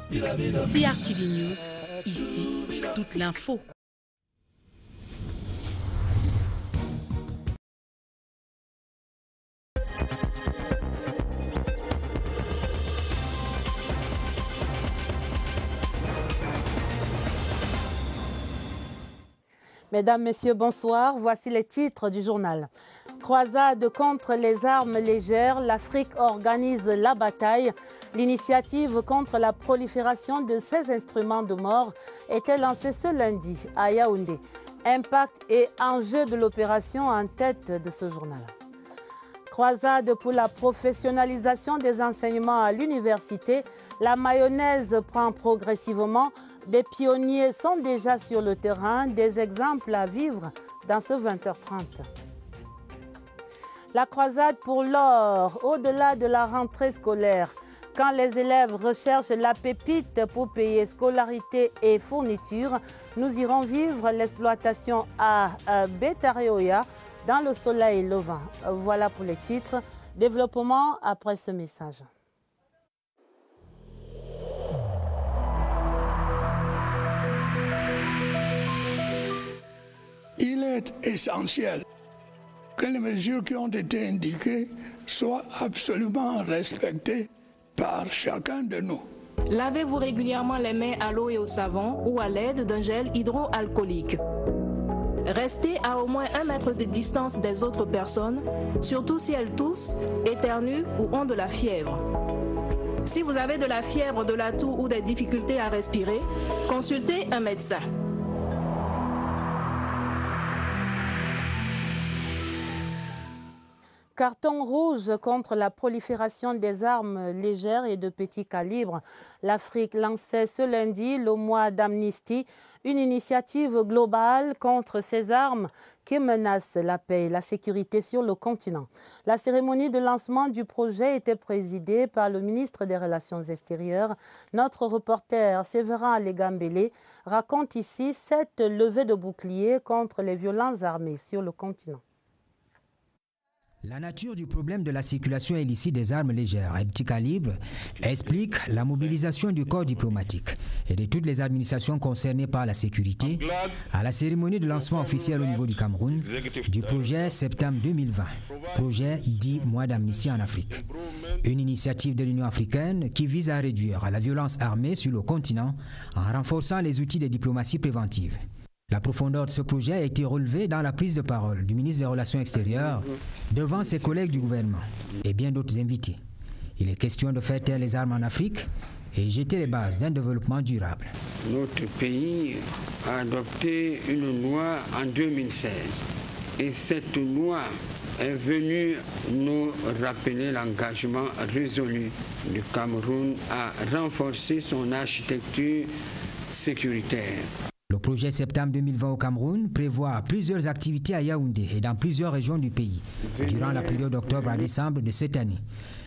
CRTV News, ici, toute l'info. Mesdames, Messieurs, bonsoir. Voici les titres du journal. Croisade contre les armes légères, l'Afrique organise la bataille. L'initiative contre la prolifération de ces instruments de mort était lancée ce lundi à Yaoundé. Impact et enjeux de l'opération en tête de ce journal. Croisade pour la professionnalisation des enseignements à l'université. La mayonnaise prend progressivement. Des pionniers sont déjà sur le terrain. Des exemples à vivre dans ce 20h30. La croisade pour l'or, au-delà de la rentrée scolaire. Quand les élèves recherchent la pépite pour payer scolarité et fournitures, nous irons vivre l'exploitation à Betareoya dans le soleil levant. Voilà pour les titres. Développement après ce message. Il est essentiel que les mesures qui ont été indiquées soient absolument respectées par chacun de nous. Lavez-vous régulièrement les mains à l'eau et au savon ou à l'aide d'un gel hydroalcoolique. Restez à au moins 1 mètre de distance des autres personnes, surtout si elles toussent, éternuent ou ont de la fièvre. Si vous avez de la fièvre, de la toux ou des difficultés à respirer, consultez un médecin. Carton rouge contre la prolifération des armes légères et de petit calibre. L'Afrique lançait ce lundi le mois d'amnistie, une initiative globale contre ces armes qui menacent la paix et la sécurité sur le continent. La cérémonie de lancement du projet était présidée par le ministre des Relations extérieures. Notre reporter Séverin Alégambélé raconte ici cette levée de bouclier contre les violences armées sur le continent. La nature du problème de la circulation illicite des armes légères et petit calibre explique la mobilisation du corps diplomatique et de toutes les administrations concernées par la sécurité à la cérémonie de lancement officiel au niveau du Cameroun du projet Septembre 2020, projet dit mois d'amnistie en Afrique. Une initiative de l'Union africaine qui vise à réduire la violence armée sur le continent en renforçant les outils de diplomatie préventive. La profondeur de ce projet a été relevée dans la prise de parole du ministre des Relations extérieures devant ses collègues du gouvernement et bien d'autres invités. Il est question de faire taire les armes en Afrique et jeter les bases d'un développement durable. Notre pays a adopté une loi en 2016 et cette loi est venue nous rappeler l'engagement résolu du Cameroun à renforcer son architecture sécuritaire. Le projet Septembre 2020 au Cameroun prévoit plusieurs activités à Yaoundé et dans plusieurs régions du pays durant la période d'octobre à décembre de cette année.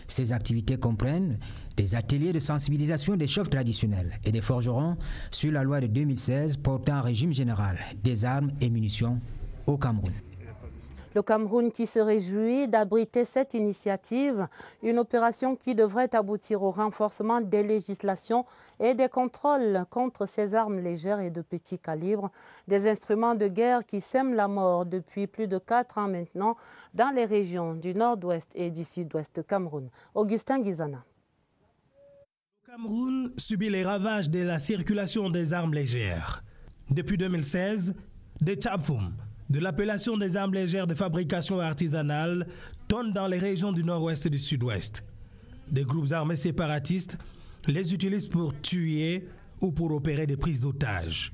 Ces activités comprennent des ateliers de sensibilisation des chefs traditionnels et des forgerons sur la loi de 2016 portant un régime général des armes et munitions au Cameroun. Le Cameroun qui se réjouit d'abriter cette initiative, une opération qui devrait aboutir au renforcement des législations et des contrôles contre ces armes légères et de petit calibre, des instruments de guerre qui sèment la mort depuis plus de 4 ans maintenant dans les régions du nord-ouest et du sud-ouest Cameroun. Augustin Guizana. Le Cameroun subit les ravages de la circulation des armes légères. Depuis 2016, des Tchapfoum, de l'appellation des armes légères de fabrication artisanale, tournent dans les régions du nord-ouest et du sud-ouest. Des groupes armés séparatistes les utilisent pour tuer ou pour opérer des prises d'otages.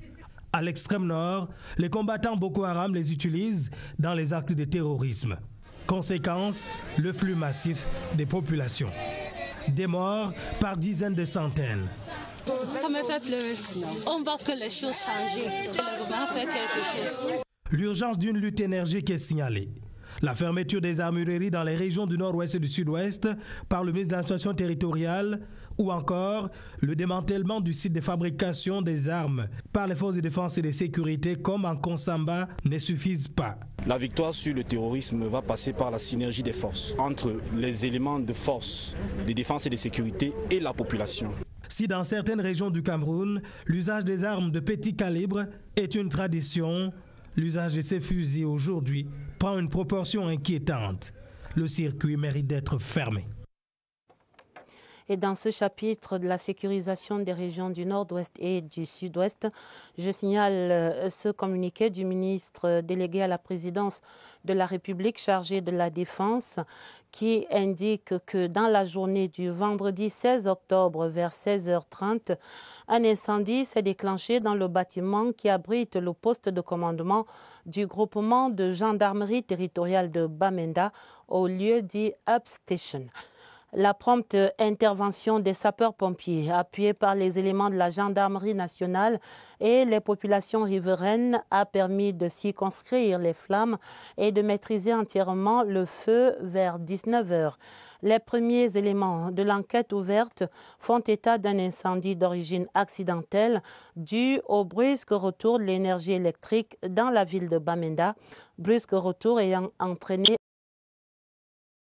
À l'extrême nord, les combattants Boko Haram les utilisent dans les actes de terrorisme. Conséquence, le flux massif des populations. Des morts par dizaines de centaines. Ça me fait pleurer. On voit que les choses changent. Le gouvernement fait quelque chose. L'urgence d'une lutte énergique est signalée. La fermeture des armureries dans les régions du nord-ouest et du sud-ouest par le ministre de l'Administration territoriale ou encore le démantèlement du site de fabrication des armes par les forces de défense et de sécurité comme en Konsamba ne suffisent pas. La victoire sur le terrorisme va passer par la synergie des forces entre les éléments de force, de défense et de sécurité et la population. Si dans certaines régions du Cameroun, l'usage des armes de petit calibre est une tradition, l'usage de ces fusils aujourd'hui prend une proportion inquiétante. Le circuit mérite d'être fermé. Et dans ce chapitre de la sécurisation des régions du Nord-Ouest et du Sud-Ouest, je signale ce communiqué du ministre délégué à la présidence de la République chargé de la Défense qui indique que dans la journée du vendredi 16 octobre vers 16h30, un incendie s'est déclenché dans le bâtiment qui abrite le poste de commandement du groupement de gendarmerie territoriale de Bamenda au lieu dit Upstation. La prompte intervention des sapeurs-pompiers, appuyée par les éléments de la gendarmerie nationale et les populations riveraines, a permis de circonscrire les flammes et de maîtriser entièrement le feu vers 19h. Les premiers éléments de l'enquête ouverte font état d'un incendie d'origine accidentelle dû au brusque retour de l'énergie électrique dans la ville de Bamenda, brusque retour ayant entraîné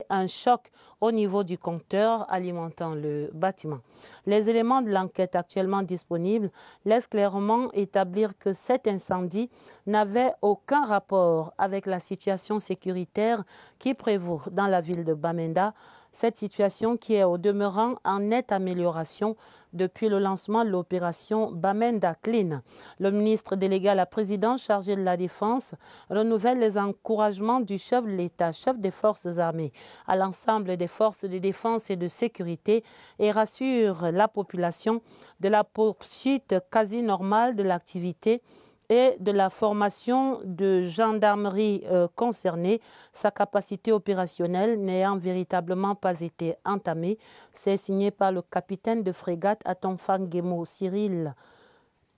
un choc au niveau du compteur alimentant le bâtiment. Les éléments de l'enquête actuellement disponibles laissent clairement établir que cet incendie n'avait aucun rapport avec la situation sécuritaire qui prévaut dans la ville de Bamenda, cette situation qui est au demeurant en nette amélioration depuis le lancement de l'opération Bamenda Clean. Le ministre délégué à la présidence chargé de la Défense renouvelle les encouragements du chef de l'État, chef des forces armées, à l'ensemble des forces de défense et de sécurité et rassure la population de la poursuite quasi normale de l'activité et de la formation de gendarmerie concernée, sa capacité opérationnelle n'ayant véritablement pas été entamée. C'est signé par le capitaine de frégate Atonfangemo Cyril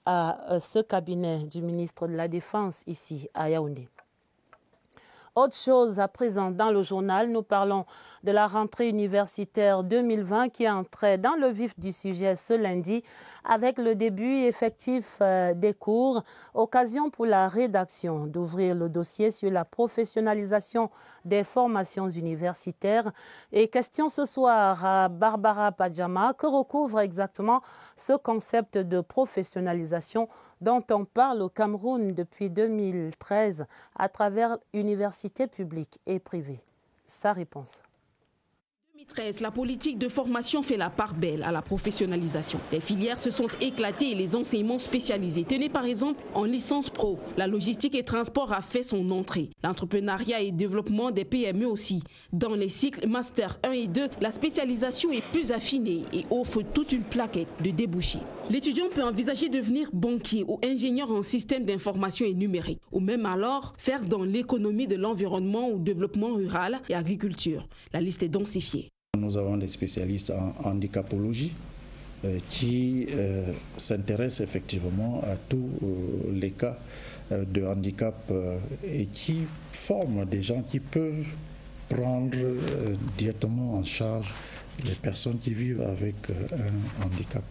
à ce cabinet du ministre de la Défense ici à Yaoundé. Autre chose à présent dans le journal, nous parlons de la rentrée universitaire 2020 qui entrait dans le vif du sujet ce lundi avec le début effectif des cours, occasion pour la rédaction d'ouvrir le dossier sur la professionnalisation des formations universitaires. Et question ce soir à Barbara Padjama, que recouvre exactement ce concept de professionnalisation dont on parle au Cameroun depuis 2013 à travers universités publiques et privées. Sa réponse. En 2013, la politique de formation fait la part belle à la professionnalisation. Les filières se sont éclatées et les enseignements spécialisés. Tenez par exemple en licence pro. La logistique et transport a fait son entrée. L'entrepreneuriat et développement des PME aussi. Dans les cycles Master 1 et 2, la spécialisation est plus affinée et offre toute une plaquette de débouchés. L'étudiant peut envisager de devenir banquier ou ingénieur en système d'information et numérique, ou même alors faire dans l'économie de l'environnement ou développement rural et agriculture. La liste est densifiée. Nous avons des spécialistes en handicapologie qui s'intéressent effectivement à tous les cas de handicap et qui forment des gens qui peuvent prendre directement en charge les personnes qui vivent avec un handicap.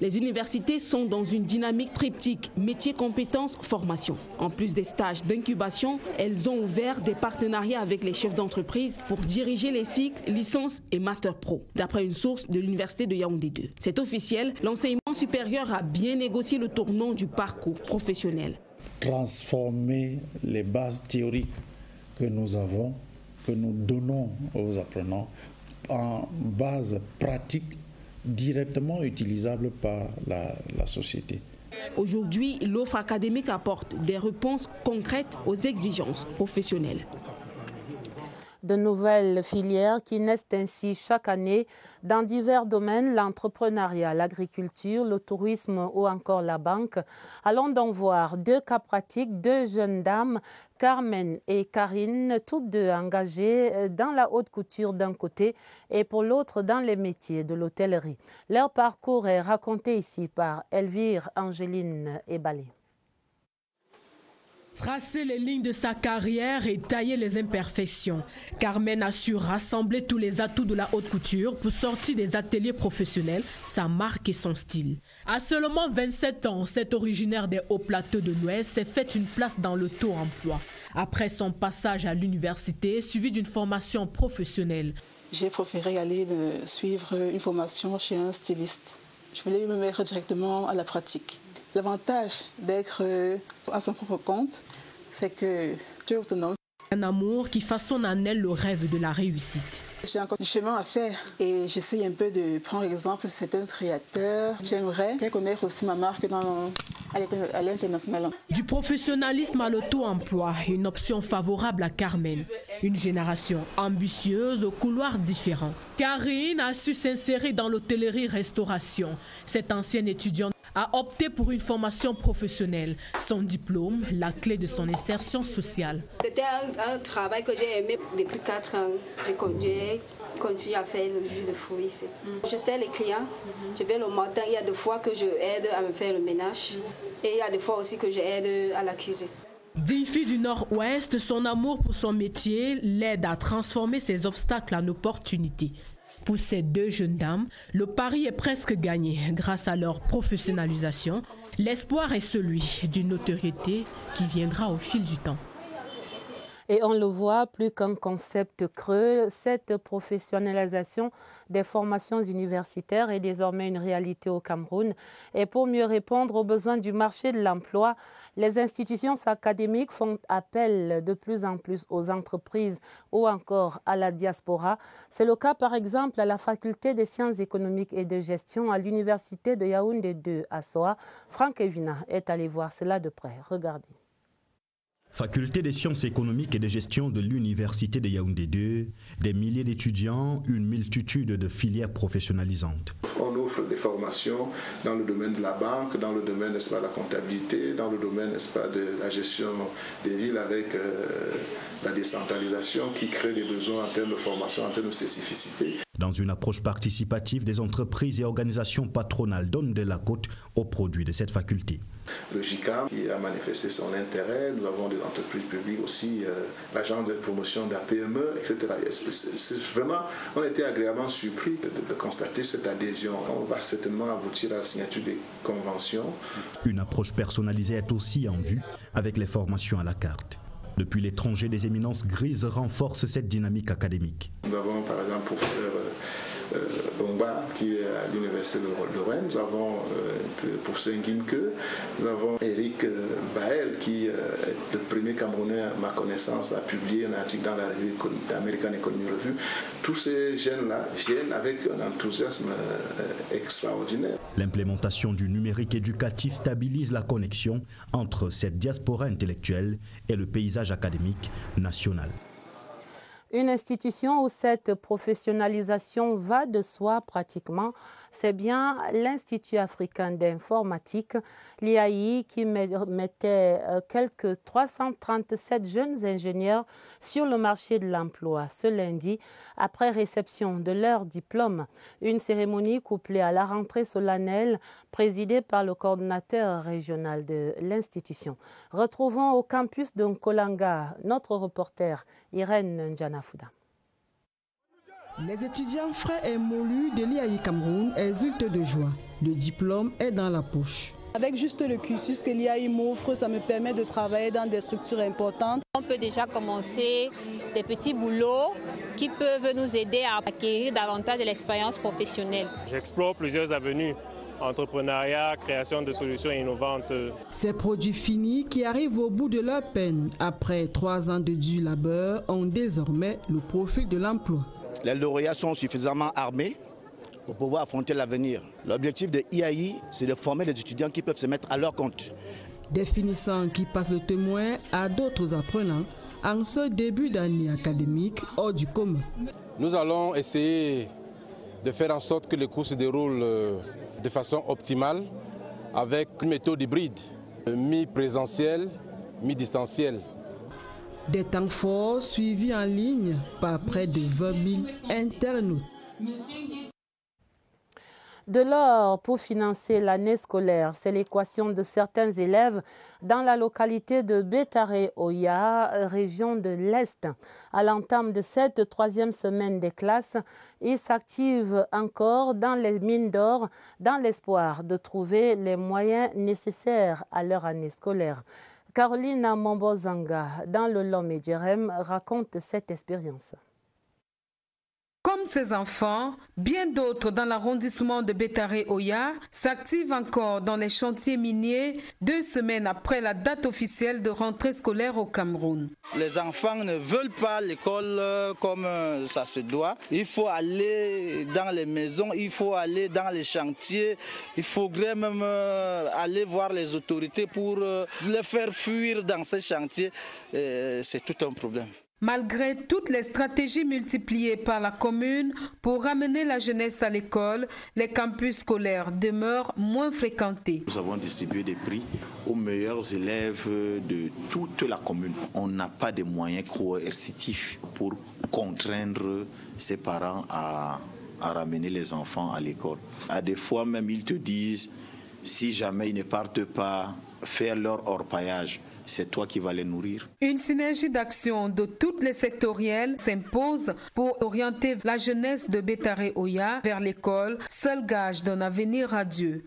Les universités sont dans une dynamique triptyque, métiers, compétences, formation. En plus des stages d'incubation, elles ont ouvert des partenariats avec les chefs d'entreprise pour diriger les cycles, licences et master pro, d'après une source de l'université de Yaoundé 2. C'est officiel, l'enseignement supérieur a bien négocié le tournant du parcours professionnel. Transformer les bases théoriques que nous avons, que nous donnons aux apprenants, en bases pratiques directement utilisable par la société. Aujourd'hui, l'offre académique apporte des réponses concrètes aux exigences professionnelles. De nouvelles filières qui naissent ainsi chaque année dans divers domaines, l'entrepreneuriat, l'agriculture, le tourisme ou encore la banque. Allons donc voir deux cas pratiques, deux jeunes dames, Carmen et Karine, toutes deux engagées dans la haute couture d'un côté et pour l'autre dans les métiers de l'hôtellerie. Leur parcours est raconté ici par Elvire Angéline Ebalé. Tracer les lignes de sa carrière et tailler les imperfections. Carmen a su rassembler tous les atouts de la haute couture pour sortir des ateliers professionnels, sa marque et son style. À seulement 27 ans, cette originaire des hauts plateaux de l'Ouest s'est fait une place dans le taux emploi. Après son passage à l'université, suivi d'une formation professionnelle. J'ai préféré aller suivre une formation chez un styliste. Je voulais me mettre directement à la pratique. L'avantage d'être à son propre compte, c'est que tu es autonome. Un amour qui façonne en elle le rêve de la réussite. J'ai encore du chemin à faire et j'essaie un peu de prendre exemple certains créateurs. J'aimerais faire connaître aussi ma marque à l'international. Du professionnalisme à l'auto-emploi, une option favorable à Carmen. Une génération ambitieuse aux couloirs différents. Karine a su s'insérer dans l'hôtellerie-restauration. Cette ancienne étudiante a opté pour une formation professionnelle. Son diplôme, la clé de son insertion sociale. C'était un travail que j'ai aimé depuis 4 ans. J'ai continué à faire le jus de fruits ici. Je sais les clients. Je vais le matin. Il y a des fois que je aide à me faire le ménage. Et il y a des fois aussi que j'aide à la cuisine. D'une fille du Nord-Ouest, son amour pour son métier l'aide à transformer ses obstacles en opportunités. Pour ces deux jeunes dames, le pari est presque gagné grâce à leur professionnalisation. L'espoir est celui d'une notoriété qui viendra au fil du temps. Et on le voit, plus qu'un concept creux, cette professionnalisation des formations universitaires est désormais une réalité au Cameroun. Et pour mieux répondre aux besoins du marché de l'emploi, les institutions académiques font appel de plus en plus aux entreprises ou encore à la diaspora. C'est le cas par exemple à la faculté des sciences économiques et de gestion à l'université de Yaoundé 2 à Soa. Franck Evina est allé voir cela de près. Regardez. Faculté des sciences économiques et de gestion de l'Université de Yaoundé 2, des milliers d'étudiants, une multitude de filières professionnalisantes. On offre des formations dans le domaine de la banque, dans le domaine, n'est-ce pas, de la comptabilité, dans le domaine, n'est-ce pas, de la gestion des villes avec la décentralisation qui crée des besoins en termes de formation, en termes de spécificité. Dans une approche participative, des entreprises et organisations patronales donnent de la cote aux produits de cette faculté. Le JICAM qui a manifesté son intérêt, nous avons des entreprises publiques aussi, l'agence de promotion de la PME, etc. C'est vraiment, on a été agréablement surpris de constater cette adhésion. On va certainement aboutir à la signature des conventions. Une approche personnalisée est aussi en vue avec les formations à la carte. Depuis l'étranger, des éminences grises renforcent cette dynamique académique. Nous avons par exemple le professeur Bongba qui est à l'université de Rennes, nous avons le professeur Ngimke, nous avons Eric Bael qui est le premier Camerounais à ma connaissance à publier un article dans la revue American Economy Review. Tous ces jeunes-là viennent avec un enthousiasme extraordinaire. L'implémentation du numérique éducatif stabilise la connexion entre cette diaspora intellectuelle et le paysage académique national. Une institution où cette professionnalisation va de soi pratiquement, c'est bien l'Institut africain d'informatique, l'IAI, qui mettait quelques 337 jeunes ingénieurs sur le marché de l'emploi ce lundi, après réception de leur diplôme. Une cérémonie couplée à la rentrée solennelle présidée par le coordonnateur régional de l'institution. Retrouvons au campus de Nkolanga notre reporter Irène Ndjanafouda. Les étudiants frais et mollus de l'IAI Cameroun exultent de joie. Le diplôme est dans la poche. Avec juste le cursus que l'IAI m'offre, ça me permet de travailler dans des structures importantes. On peut déjà commencer des petits boulots qui peuvent nous aider à acquérir davantage de l'expérience professionnelle. J'explore plusieurs avenues. Entrepreneuriat, création de solutions innovantes. Ces produits finis qui arrivent au bout de leur peine, après 3 ans de dur labeur, ont désormais le profil de l'emploi. Les lauréats sont suffisamment armés pour pouvoir affronter l'avenir. L'objectif de IAI, c'est de former des étudiants qui peuvent se mettre à leur compte. Des finissants qui passent le témoin à d'autres apprenants en ce début d'année académique hors du commun. Nous allons essayer de faire en sorte que les cours se déroulent de façon optimale avec une méthode hybride, mi-présentielle, mi-distancielle. Des temps forts suivis en ligne par près de 20 000 internautes. De l'or pour financer l'année scolaire, c'est l'équation de certains élèves dans la localité de Bétaré-Oya, région de l'Est. À l'entame de cette 3e semaine des classes, ils s'activent encore dans les mines d'or dans l'espoir de trouver les moyens nécessaires à leur année scolaire. Carolina Mombozanga, dans le Lomé Djerem, raconte cette expérience. Comme Comme ces enfants, bien d'autres dans l'arrondissement de Bétaré-Oya s'activent encore dans les chantiers miniers 2 semaines après la date officielle de rentrée scolaire au Cameroun. Les enfants ne veulent pas l'école comme ça se doit. Il faut aller dans les maisons, il faut aller dans les chantiers, il faudrait même aller voir les autorités pour les faire fuir dans ces chantiers. C'est tout un problème. Malgré toutes les stratégies multipliées par la commune pour ramener la jeunesse à l'école, les campus scolaires demeurent moins fréquentés. Nous avons distribué des prix aux meilleurs élèves de toute la commune. On n'a pas de moyens coercitifs pour contraindre ses parents à ramener les enfants à l'école. À des fois même, ils te disent, si jamais ils ne partent pas faire leur orpaillage, c'est toi qui vas les nourrir. Une synergie d'action de toutes les sectorielles s'impose pour orienter la jeunesse de Bétaré-Oya vers l'école, seul gage d'un avenir radieux.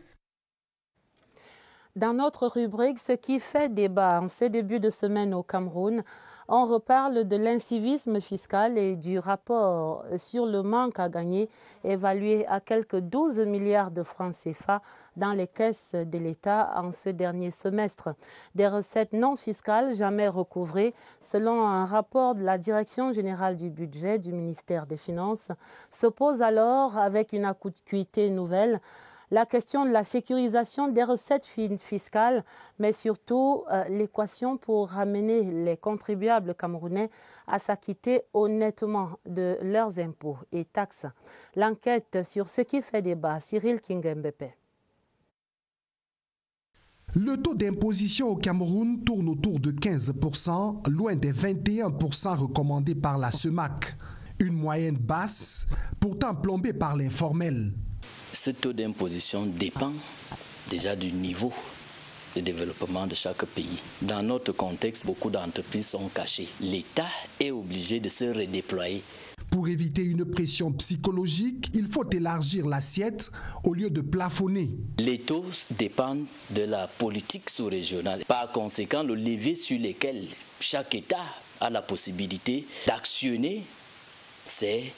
Dans notre rubrique, ce qui fait débat en ce début de semaine au Cameroun, on reparle de l'incivisme fiscal et du rapport sur le manque à gagner évalué à quelques 12 milliards de francs CFA dans les caisses de l'État en ce dernier semestre. Des recettes non fiscales jamais recouvrées, selon un rapport de la Direction générale du budget du ministère des Finances, se pose alors avec une acuité nouvelle la question de la sécurisation des recettes fiscales, mais surtout l'équation pour ramener les contribuables camerounais à s'acquitter honnêtement de leurs impôts et taxes. L'enquête sur ce qui fait débat, Cyril Kingembepe. Le taux d'imposition au Cameroun tourne autour de 15%, loin des 21% recommandés par la CEMAC. Une moyenne basse, pourtant plombée par l'informel. Ce taux d'imposition dépend déjà du niveau de développement de chaque pays. Dans notre contexte, beaucoup d'entreprises sont cachées. L'État est obligé de se redéployer. Pour éviter une pression psychologique, il faut élargir l'assiette au lieu de plafonner. Les taux dépendent de la politique sous-régionale. Par conséquent, le levier sur lequel chaque État a la possibilité d'actionner, c'est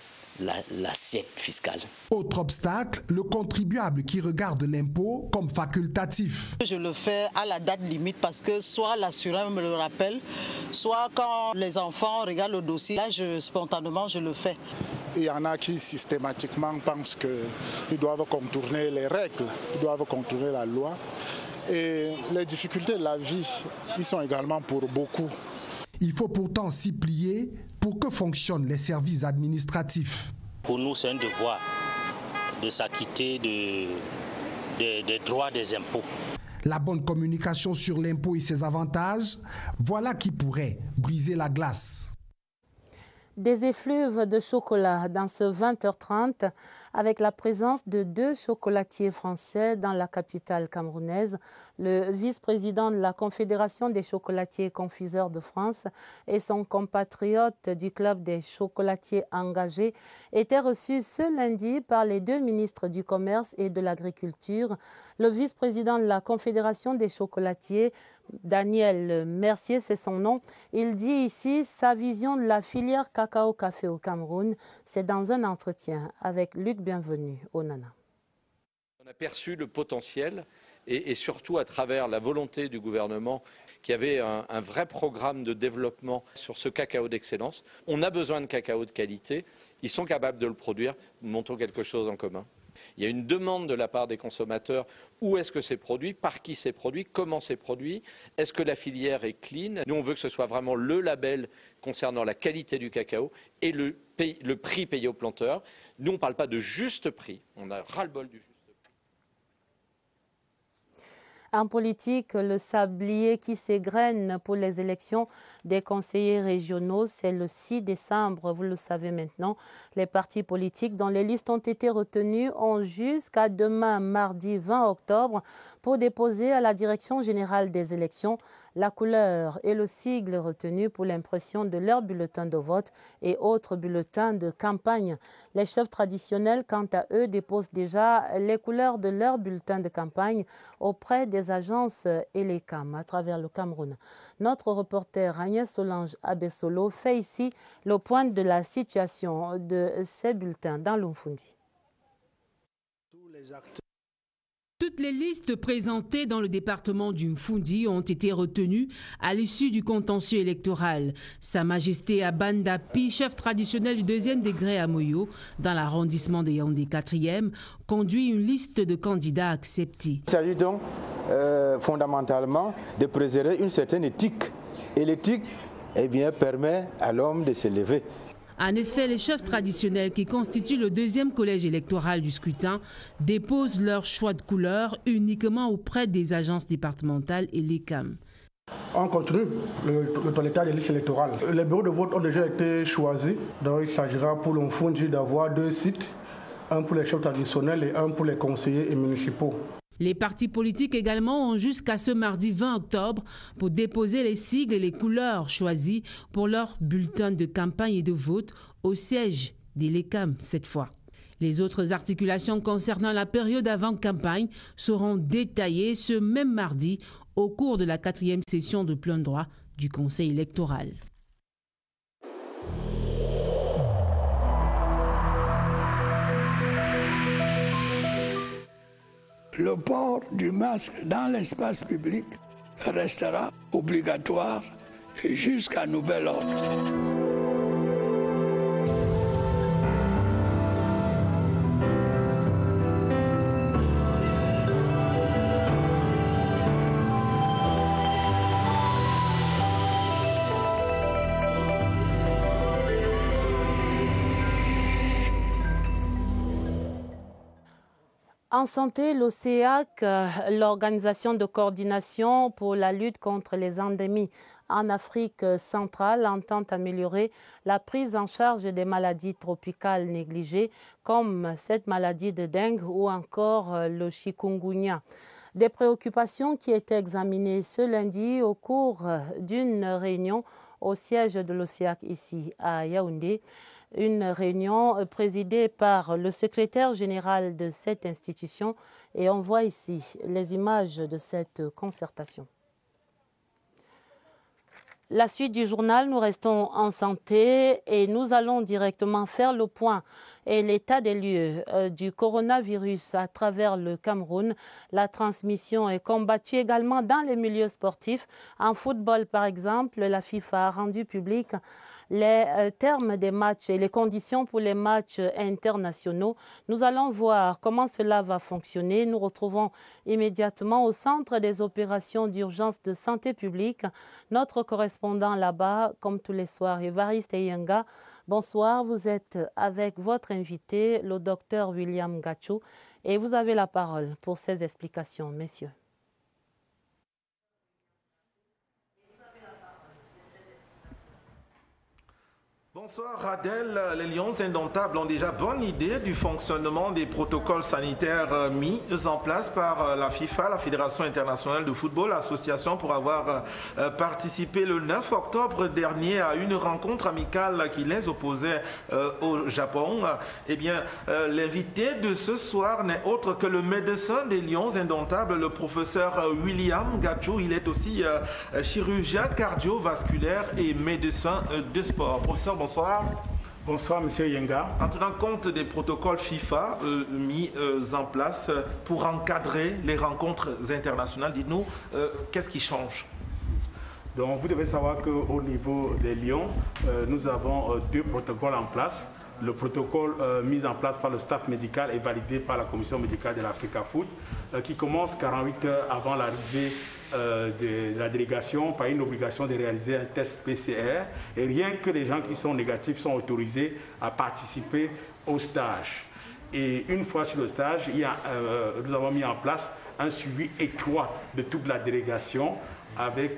l'assiette fiscale. Autre obstacle, le contribuable qui regarde l'impôt comme facultatif. Je le fais à la date limite parce que soit l'assureur me le rappelle, soit quand les enfants regardent le dossier, là spontanément je le fais. Il y en a qui systématiquement pensent qu'ils doivent contourner les règles, ils doivent contourner la loi. Et les difficultés de la vie, ils sont également pour beaucoup. Il faut pourtant s'y plier pour que fonctionnent les services administratifs. Pour nous, c'est un devoir de s'acquitter des droits des impôts. La bonne communication sur l'impôt et ses avantages, voilà qui pourrait briser la glace. Des effluves de chocolat dans ce 20h30 avec la présence de 2 chocolatiers français dans la capitale camerounaise. Le vice-président de la Confédération des chocolatiers et confiseurs de France et son compatriote du club des chocolatiers engagés étaient reçus ce lundi par les 2 ministres du Commerce et de l'Agriculture. Le vice-président de la Confédération des chocolatiers, Daniel Mercier, c'est son nom. Il dit ici sa vision de la filière cacao-café au Cameroun. C'est dans un entretien avec Luc Bienvenu au Nana. On a perçu le potentiel et surtout à travers la volonté du gouvernement qui avait un vrai programme de développement sur ce cacao d'excellence. On a besoin de cacao de qualité. Ils sont capables de le produire. Nous montons quelque chose en commun. Il y a une demande de la part des consommateurs. Où est-ce que c'est produit? Par qui c'est produit? Comment c'est produit? Est-ce que la filière est clean? Nous, on veut que ce soit vraiment le label concernant la qualité du cacao et le prix payé aux planteurs. Nous, on ne parle pas de juste prix. On a ras-le-bol du juste prix. En politique, le sablier qui s'égrène pour les élections des conseillers régionaux, c'est le 6 décembre, vous le savez maintenant. Les partis politiques dont les listes ont été retenues ont jusqu'à demain, mardi 20 octobre, pour déposer à la Direction générale des élections la couleur et le sigle retenu pour l'impression de leur bulletin de vote et autres bulletins de campagne. Les chefs traditionnels, quant à eux, déposent déjà les couleurs de leur bulletin de campagne auprès des des agences et les CAM à travers le Cameroun. Notre reporter Agnès Solange Abessolo fait ici le point de la situation de ces bulletins dans l'Umfundi. Toutes les listes présentées dans le département du Mfundi ont été retenues à l'issue du contentieux électoral. Sa Majesté Abanda Pi, chef traditionnel du 2e degré à Moyo, dans l'arrondissement de Yaoundé 4e, conduit une liste de candidats acceptés. Il s'agit donc fondamentalement de préserver une certaine éthique. Et l'éthique permet à l'homme de s'élever. En effet, les chefs traditionnels qui constituent le 2e collège électoral du scrutin déposent leur choix de couleur uniquement auprès des agences départementales et les CAM. On continue le toilettage des listes électorales. Les bureaux de vote ont déjà été choisis. Donc il s'agira pour l'Umfundi d'avoir 2 sites, un pour les chefs traditionnels et un pour les conseillers et municipaux. Les partis politiques également ont jusqu'à ce mardi 20 octobre pour déposer les sigles et les couleurs choisies pour leur bulletin de campagne et de vote au siège des LECAM cette fois. Les autres articulations concernant la période avant campagne seront détaillées ce même mardi au cours de la 4e session de plein droit du Conseil électoral. Le port du masque dans l'espace public restera obligatoire jusqu'à nouvel ordre. En santé, l'OCEAC, l'Organisation de coordination pour la lutte contre les endémies en Afrique centrale, entend améliorer la prise en charge des maladies tropicales négligées comme cette maladie de dengue ou encore le chikungunya. Des préoccupations qui étaient examinées ce lundi au cours d'une réunion au siège de l'OCEAC ici à Yaoundé. Une réunion présidée par le secrétaire général de cette institution et on voit ici les images de cette concertation. La suite du journal, nous restons en santé et nous allons directement faire le point et l'état des lieux du coronavirus à travers le Cameroun. La transmission est combattue également dans les milieux sportifs. En football, par exemple, la FIFA a rendu public les termes des matchs et les conditions pour les matchs internationaux. Nous allons voir comment cela va fonctionner. Nous retrouvons immédiatement au centre des opérations d'urgence de santé publique notre correspondant là-bas, comme tous les soirs, Évariste Eyenga. Bonsoir, vous êtes avec votre invité, le docteur William Gachou, et vous avez la parole pour ces explications, messieurs. Bonsoir Adèle, les Lions indomptables ont déjà bonne idée du fonctionnement des protocoles sanitaires mis en place par la FIFA, la Fédération internationale de football, l'association pour avoir participé le 9 octobre dernier à une rencontre amicale qui les opposait au Japon. Eh bien, l'invité de ce soir n'est autre que le médecin des Lions indomptables, le professeur William Gachou. Il est aussi chirurgien cardiovasculaire et médecin de sport. Professeur, bonsoir. Bonsoir, monsieur Yenga. En tenant compte des protocoles FIFA mis en place pour encadrer les rencontres internationales, dites-nous, qu'est-ce qui change? Donc, vous devez savoir qu'au niveau des Lions, nous avons 2 protocoles en place. Le protocole mis en place par le staff médical et validé par la commission médicale de l'Africa Foot, qui commence 48 heures avant l'arrivée de la délégation par une obligation de réaliser un test PCR. Et rien que les gens qui sont négatifs sont autorisés à participer au stage. Et une fois sur le stage, nous avons mis en place un suivi étroit de toute la délégation avec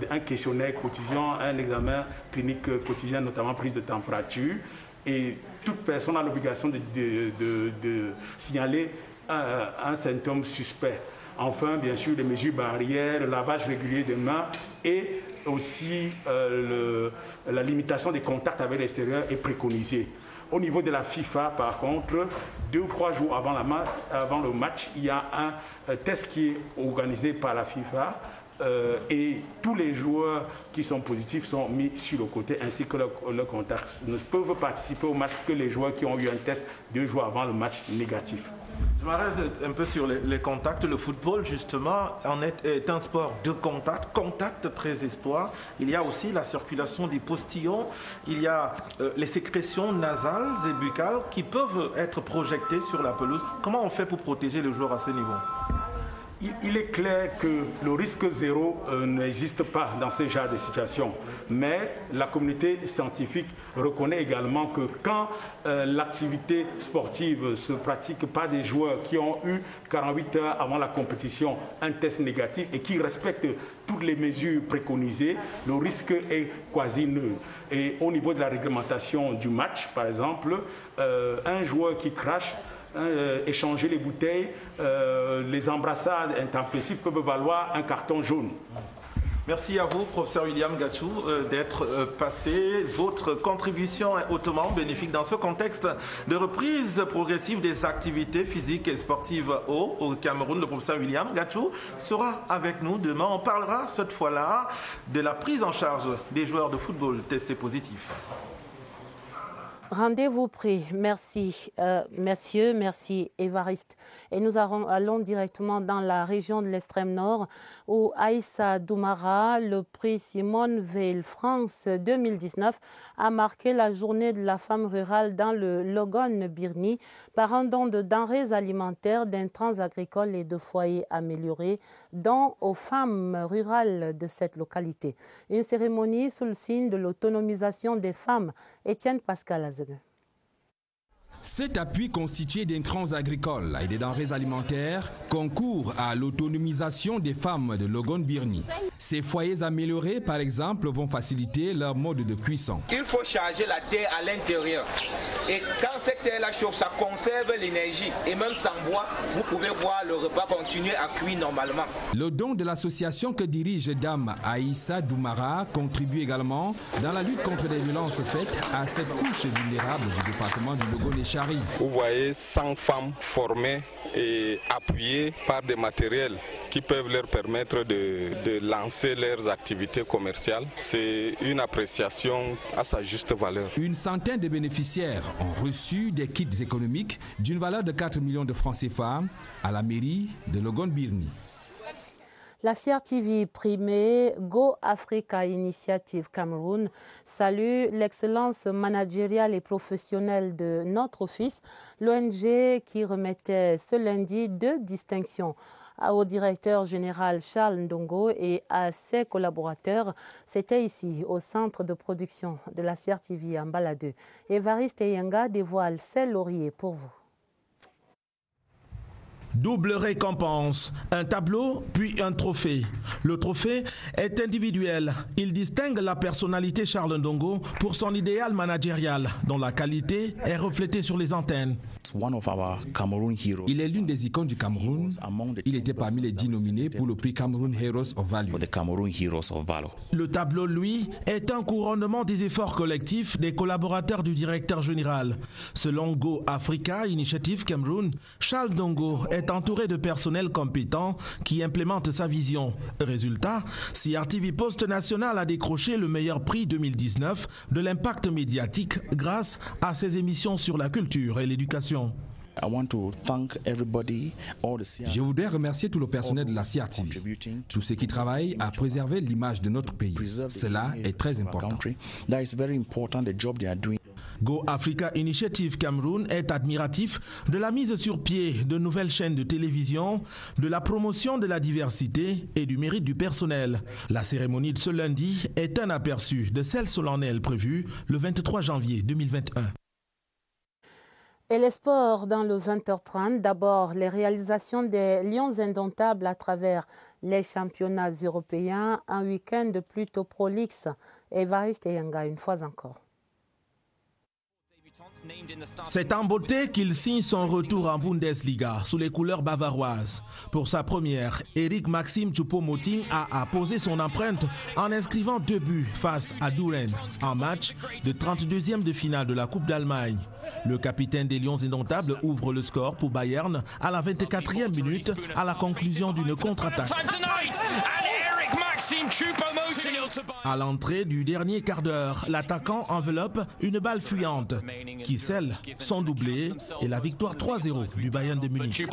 un questionnaire quotidien, un examen clinique quotidien, notamment prise de température. Et toute personne a l'obligation de signaler un symptôme suspect. Enfin, bien sûr, les mesures barrières, le lavage régulier des mains et aussi la limitation des contacts avec l'extérieur est préconisée. Au niveau de la FIFA, par contre, 2 ou 3 jours avant le match, il y a un test qui est organisé par la FIFA. Et tous les joueurs qui sont positifs sont mis sur le côté, ainsi que leurs contacts. Ne peuvent participer au match que les joueurs qui ont eu un test 2 jours avant le match négatif. Je m'arrête un peu sur les contacts. Le football, justement, est un sport de contact, contact pré-espoir. Il y a aussi la circulation des postillons. Il y a les sécrétions nasales et buccales qui peuvent être projetées sur la pelouse. Comment on fait pour protéger le joueur à ce niveau ? Il est clair que le risque zéro n'existe pas dans ce genre de situation. Mais la communauté scientifique reconnaît également que quand l'activité sportive se pratique par des joueurs qui ont eu 48 heures avant la compétition un test négatif et qui respectent toutes les mesures préconisées, le risque est quasi nul. Et au niveau de la réglementation du match, par exemple, un joueur qui crache, échanger les bouteilles, les embrassades intempestives peuvent valoir un carton jaune. Merci à vous, professeur William Gatchou, d'être passé. Votre contribution est hautement bénéfique dans ce contexte de reprise progressive des activités physiques et sportives au Cameroun. Le professeur William Gatchou sera avec nous demain. On parlera cette fois-là de la prise en charge des joueurs de football testés positifs. Rendez-vous pris. Merci, messieurs, merci Évariste. Et nous allons directement dans la région de l'extrême nord où Aïssa Doumara, le prix Simone Veil France 2019, a marqué la journée de la femme rurale dans le Logone-Birni par un don de denrées alimentaires, d'intrants agricoles et de foyers améliorés, dont aux femmes rurales de cette localité. Une cérémonie sous le signe de l'autonomisation des femmes. Étienne Pascal Azeg. Cet appui constitué d'intrants agricoles et des denrées alimentaires concourt à l'autonomisation des femmes de Logone-Birni. Ces foyers améliorés, par exemple, vont faciliter leur mode de cuisson. Il faut charger la terre à l'intérieur. Et quand cette terre-là chauffe, ça conserve l'énergie. Et même sans bois, vous pouvez voir le repas continuer à cuire normalement. Le don de l'association que dirige Dame Aïssa Doumara contribue également dans la lutte contre les violences faites à cette couche vulnérable du département du Logone. Vous voyez 100 femmes formées et appuyées par des matériels qui peuvent leur permettre de lancer leurs activités commerciales. C'est une appréciation à sa juste valeur. Une centaine de bénéficiaires ont reçu des kits économiques d'une valeur de 4 millions de francs CFA à la mairie de Logone-Birni. La CRTV primée Go Africa Initiative Cameroun salue l'excellence managériale et professionnelle de notre office, l'ONG qui remettait ce lundi 2 distinctions au directeur général Charles Ndongo et à ses collaborateurs. C'était ici, au centre de production de la CRTV en Baladeux. Évariste Eyenga dévoile ses lauriers pour vous. Double récompense, un tableau puis un trophée. Le trophée est individuel. Il distingue la personnalité Charles Ndongo pour son idéal managérial, dont la qualité est reflétée sur les antennes. Il est l'une des icônes du Cameroun. Il était parmi les 10 nominés pour le prix Cameroon Heroes of Value. Le tableau, lui, est un couronnement des efforts collectifs des collaborateurs du directeur général. Selon Go Africa Initiative Cameroun, Charles Ndongo est entouré de personnel compétent qui implémente sa vision. Résultat, CRTV Poste National a décroché le meilleur prix 2019 de l'impact médiatique grâce à ses émissions sur la culture et l'éducation. Je voudrais remercier tout le personnel de la CRTV, tous ceux qui travaillent à préserver l'image de notre pays. Cela est très important. Go Africa Initiative Cameroun est admiratif de la mise sur pied de nouvelles chaînes de télévision, de la promotion de la diversité et du mérite du personnel. La cérémonie de ce lundi est un aperçu de celle solennelle prévue le 23 janvier 2021. Et les sports dans le 20h30, d'abord les réalisations des Lions indomptables à travers les championnats européens, un week-end plutôt prolixe. Évariste Eyenga une fois encore. C'est en beauté qu'il signe son retour en Bundesliga sous les couleurs bavaroises. Pour sa première, Eric Maxim Choupo-Moting a posé son empreinte en inscrivant 2 buts face à Düren en match de 32e de finale de la Coupe d'Allemagne. Le capitaine des Lions indomptables ouvre le score pour Bayern à la 24e minute à la conclusion d'une contre-attaque. À l'entrée du dernier quart d'heure, l'attaquant enveloppe une balle fuyante qui scelle son doublé et la victoire 3-0 du Bayern de Munich.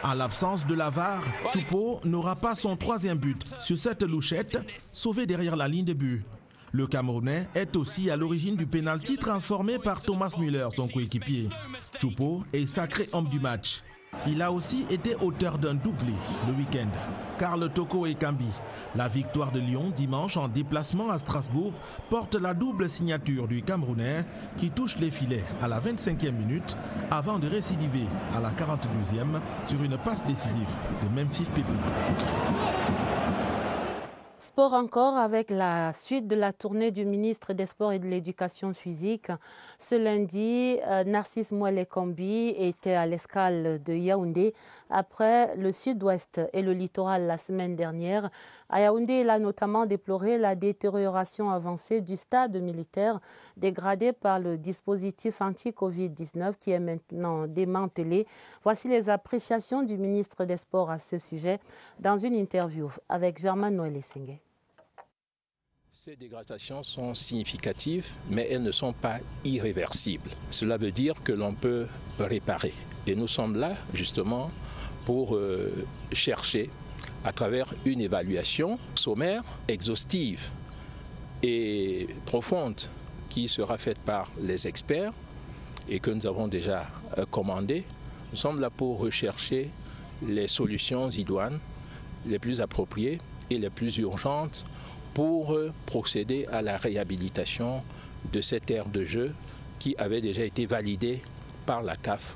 À l'absence de la VAR, Choupo n'aura pas son 3e but sur cette louchette sauvée derrière la ligne de but. Le Camerounais est aussi à l'origine du pénalty transformé par Thomas Müller, son coéquipier. Choupo est sacré homme du match. Il a aussi été auteur d'un doublé le week-end. Karl Toko Ekambi, la victoire de Lyon dimanche en déplacement à Strasbourg, porte la double signature du Camerounais qui touche les filets à la 25e minute avant de récidiver à la 42e sur une passe décisive de Memphis Pepe. Sport encore avec la suite de la tournée du ministre des Sports et de l'Éducation physique. Ce lundi, Narcisse Mouelle-Kombi était à l'escale de Yaoundé après le sud-ouest et le littoral la semaine dernière. À Yaoundé, il a notamment déploré la détérioration avancée du stade militaire dégradé par le dispositif anti-Covid-19 qui est maintenant démantelé. Voici les appréciations du ministre des Sports à ce sujet dans une interview avec Germain Noël-Essengé. Ces dégradations sont significatives, mais elles ne sont pas irréversibles. Cela veut dire que l'on peut réparer. Et nous sommes là, justement, pour chercher, à travers une évaluation sommaire, exhaustive et profonde, qui sera faite par les experts et que nous avons déjà commandée. Nous sommes là pour rechercher les solutions idoines, les plus appropriées et les plus urgentes pour procéder à la réhabilitation de cette aire de jeu qui avait déjà été validée par la CAF.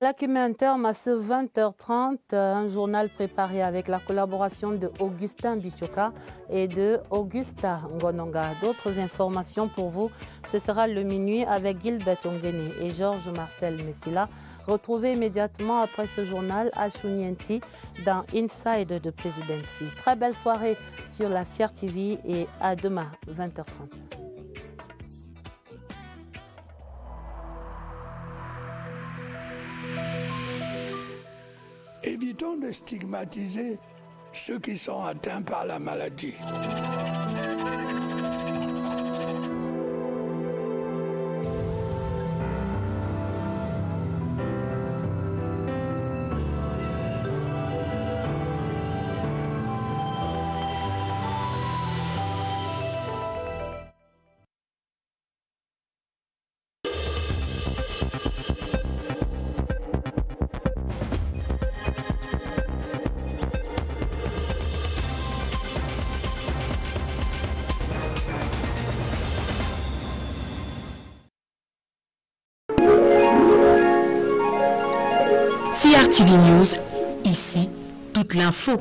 Là qui met un terme à ce 20h30, un journal préparé avec la collaboration de Augustin Bichoka et de Augusta Ngononga. D'autres informations pour vous, ce sera le minuit avec Gilbert Ongene et Georges Marcel Messila. Retrouvez immédiatement après ce journal Ashunienti dans Inside the Presidency. Très belle soirée sur la CRTV et à demain 20h30. Évitons de stigmatiser ceux qui sont atteints par la maladie. CRTV News, ici, toute l'info.